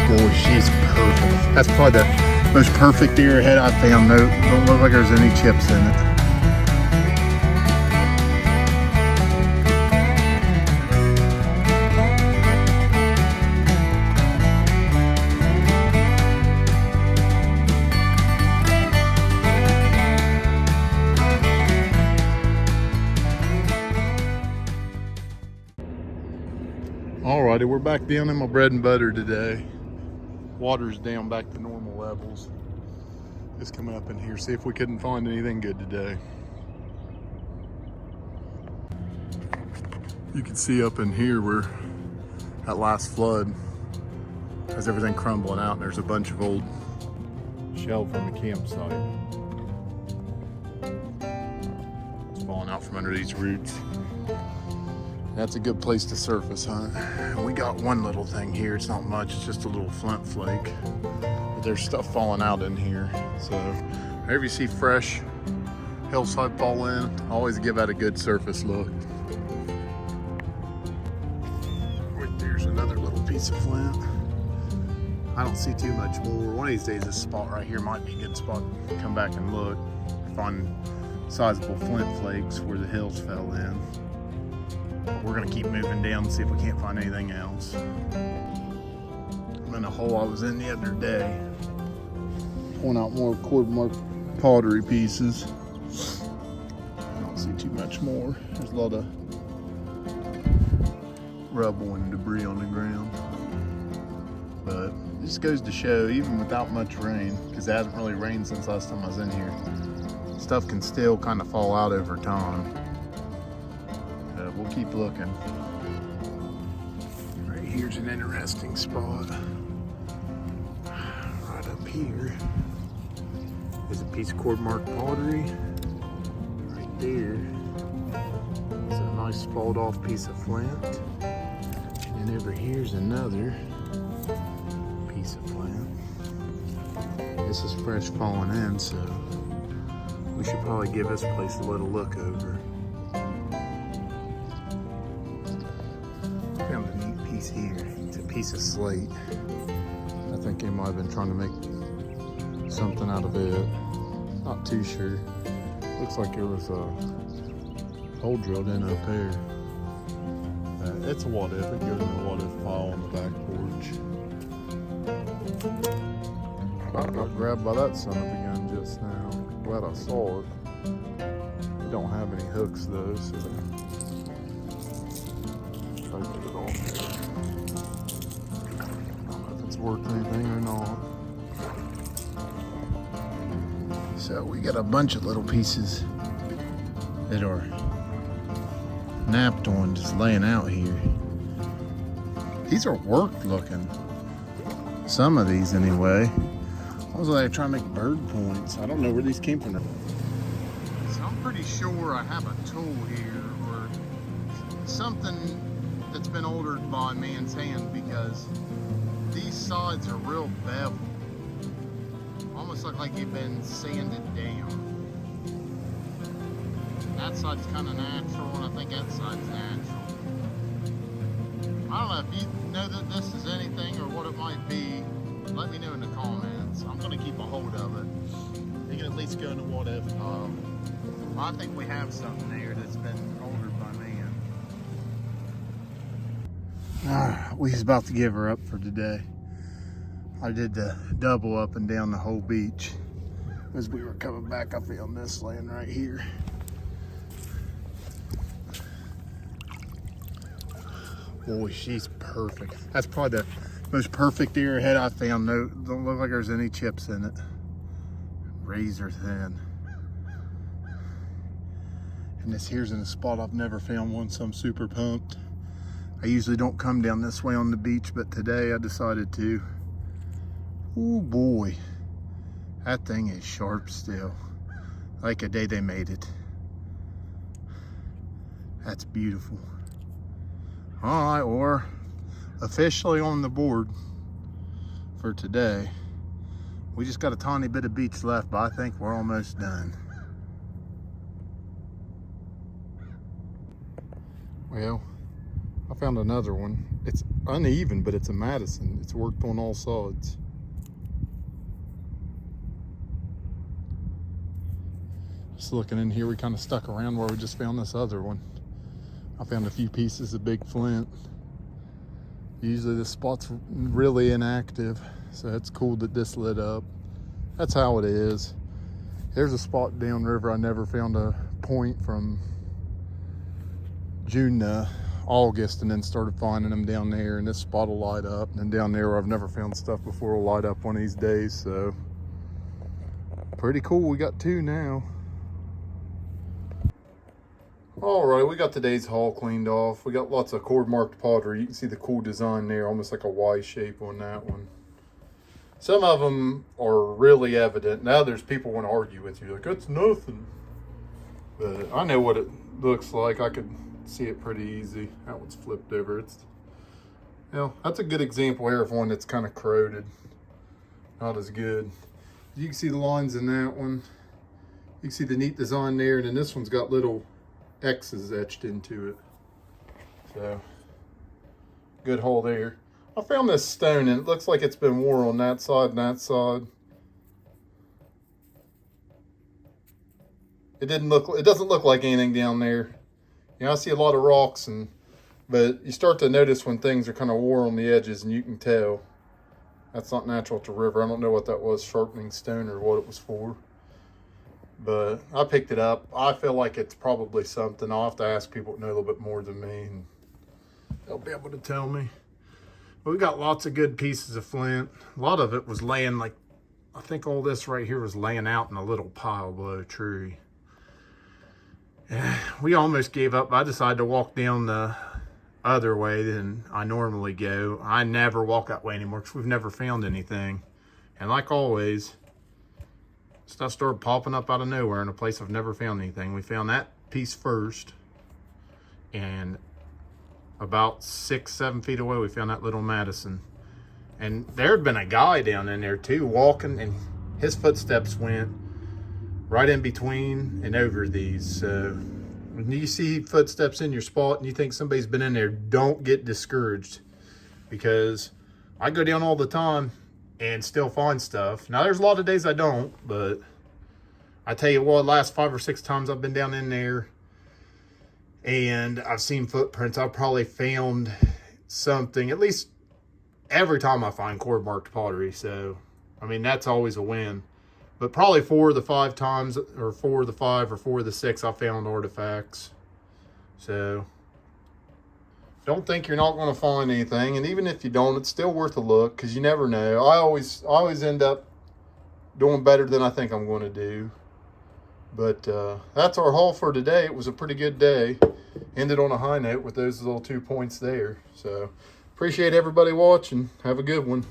Boy, she's perfect. That's probably the most perfect arrowhead I've found. No, don't look like there's any chips in it. Alrighty, we're back down in my bread and butter today. Water's down back to normal levels. Just coming up in here, see if we couldn't find anything good today. You can see up in here where that last flood has everything crumbling out, and there's a bunch of old shell from the campsite. It's falling out from under these roots. That's a good place to surface hunt. We got one little thing here. It's not much, it's just a little flint flake. But there's stuff falling out in here. So whenever you see fresh hillside fall in, always give that a good surface look. Right there's another little piece of flint. I don't see too much more. One of these days this spot right here might be a good spot to come back and look. Find sizable flint flakes where the hills fell in. We're gonna keep moving down and see if we can't find anything else. I'm in a hole I was in the other day. Pulling out more cord mark pottery pieces. I don't see too much more. There's a lot of rubble and debris on the ground. But this goes to show, even without much rain, because it hasn't really rained since last time I was in here, stuff can still kind of fall out over time. We'll keep looking. Right here's an interesting spot. Right up here is a piece of cord mark pottery. Right there is a nice falled off piece of flint. And over here's another piece of flint. This is fresh falling in, so we should probably give this place a little look over. Found a neat piece here. It's a piece of slate. I think they might have been trying to make something out of it. Not too sure. Looks like there was a hole drilled in up there. It's a what if. It goes in a what if pile on the back porch. I got grabbed by that son of a gun just now. Glad I saw it. We don't have any hooks though, so try to get it on there. I don't know if it's worth anything or not. So we got a bunch of little pieces that are napped on, just laying out here. These are worked looking. Some of these anyway. I was like trying to make bird points. I don't know where these came from. So I'm pretty sure I have a tool here or something that's been altered by man's hand, because these sides are real beveled. Almost look like they've been sanded down. That side's kind of natural, and I think that side's natural. I don't know if you know that this is anything or what it might be. Let me know in the comments. I'm going to keep a hold of it. You can at least go into what if. I think we have something there that's been altered by man. Alright, we was about to give her up for today. I did the double up and down the whole beach. As we were coming back, I found this laying right here. Boy, she's perfect. That's probably the most perfect arrowhead I found. No, don't look like there's any chips in it. Razor thin. And this here's in a spot I've never found one, so I'm super pumped. I usually don't come down this way on the beach, but today I decided to. Oh boy, that thing is sharp still. Like a day they made it. That's beautiful. All right, we're officially on the board for today. We just got a tiny bit of beach left, but I think we're almost done. Well, I found another one. It's uneven, but it's a Madison. It's worked on all sides. Just looking in here, we kind of stuck around where we just found this other one. I found a few pieces of big flint. Usually this spot's really inactive, so it's cool that this lit up. That's how it is. There's a spot downriver I never found a point from June to August, and then started finding them down there, and this spot will light up. And then down there where I've never found stuff before will light up one of these days, so pretty cool. We got two now. All right, we got today's haul cleaned off. We got lots of cord marked pottery. You can see the cool design there, almost like a Y shape on that one. Some of them are really evident. Now there's people want to argue with you, like, it's nothing. But I know what it looks like. I could see it pretty easy. That one's flipped over. It's, you know, that's a good example here of one that's kind of corroded. Not as good. You can see the lines in that one. You can see the neat design there, and then this one's got little X's etched into it. So, good hole there. I found this stone, and it looks like it's been worn on that side and that side. It doesn't look like anything down there. You know, I see a lot of rocks, but you start to notice when things are kind of worn on the edges, and you can tell. That's not natural to river. I don't know what that was, sharpening stone or what it was for. But I picked it up. I feel like it's probably something. I'll have to ask people that know a little bit more than me, and they'll be able to tell me. But we got lots of good pieces of flint. A lot of it was laying, like, I think all this right here was laying out in a little pile below a tree. We almost gave up. I decided to walk down the other way than I normally go. I never walk that way anymore because we've never found anything. And like always, stuff started popping up out of nowhere in a place I've never found anything. We found that piece first, and about 6-7 feet away we found that little Madison. And there had been a guy down in there too walking, and his footsteps went right in between and over these. So when you see footsteps in your spot and you think somebody's been in there, don't get discouraged, because I go down all the time and still find stuff. Now there's a lot of days I don't, but I tell you what, last 5 or 6 times I've been down in there and I've seen footprints, I've probably found something at least every time I find cord marked pottery. So I mean, that's always a win. But probably 4 of the 5 times, or 4 of the 5 or 4 of the 6, I found artifacts. So don't think you're not going to find anything, and even if you don't, it's still worth a look, because you never know. I always end up doing better than I think I'm going to do. But that's our haul for today. It was a pretty good day. Ended on a high note with those little 2 points there. So appreciate everybody watching. Have a good one.